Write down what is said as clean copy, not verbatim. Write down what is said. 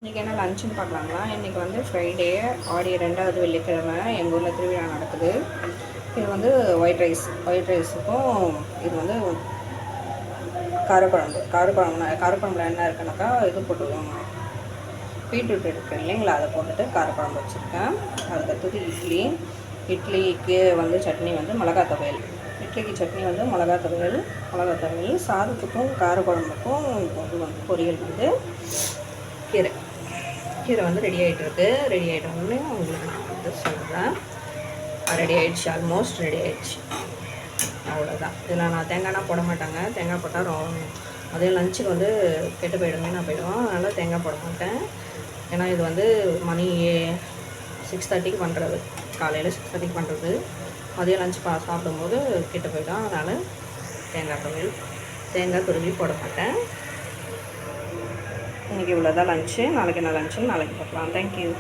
இன்றைக்கி என்ன லஞ்சுன்னு பார்க்கலாங்களா. இன்றைக்கி வந்து ஃப்ரைடே, ஆடி 2வது வெள்ளிக்கிழமை எங்கள் ஊரில் திருவிழா நடக்குது. இது வந்து ஒயிட் ரைஸுக்கும் இது வந்து காரக்குழம்புல என்ன இருக்குன்னாக்கா இது போட்டுருவோம், பீட்ரூட் இருக்குது இல்லைங்களா, அதை போட்டுட்டு காரக்குழம்பு வச்சுருக்கேன். அதுக்கடுத்தது இட்லிக்கு வந்து சட்னி வந்து மிளகாய் துவையல். இட்லிக்கு சட்னி வந்து மிளகாய் துவையல். சாதத்துக்கும் காரக்குழம்புக்கும் இது வந்து பொரியல் வந்து கீரை வந்து ரெடி ஆகிட்டோடனே உங்களுக்கு நான் வந்து சொல்கிறேன். ரெடி ஆகிடுச்சு, ஆல்மோஸ்ட் ரெடி ஆகிடுச்சு. அவ்வளோதான். இதில் நான் தேங்காய்னா போட மாட்டாங்க. தேங்காய் போட்டால் அதே லஞ்சுக்கு வந்து கெட்டு போயிடுமே, நான் போயிடுவோம். அதனால் தேங்காய் போட மாட்டேன். ஏன்னா இது வந்து மணி 6:30க்கு பண்ணுறது, காலையில் 6:30க்கு பண்ணுறது. மதியம் லஞ்ச் சாப்பிடும்போது கெட்டு போயிடும். அதனால் தேங்காய் துருவி போட மாட்டேன். இன்றைக்கி இவ்வளோ தான் லஞ்சு. நாளைக்கு என்ன லஞ்சுன்னு நாளைக்கு பார்க்கலாம். தேங்க்யூ.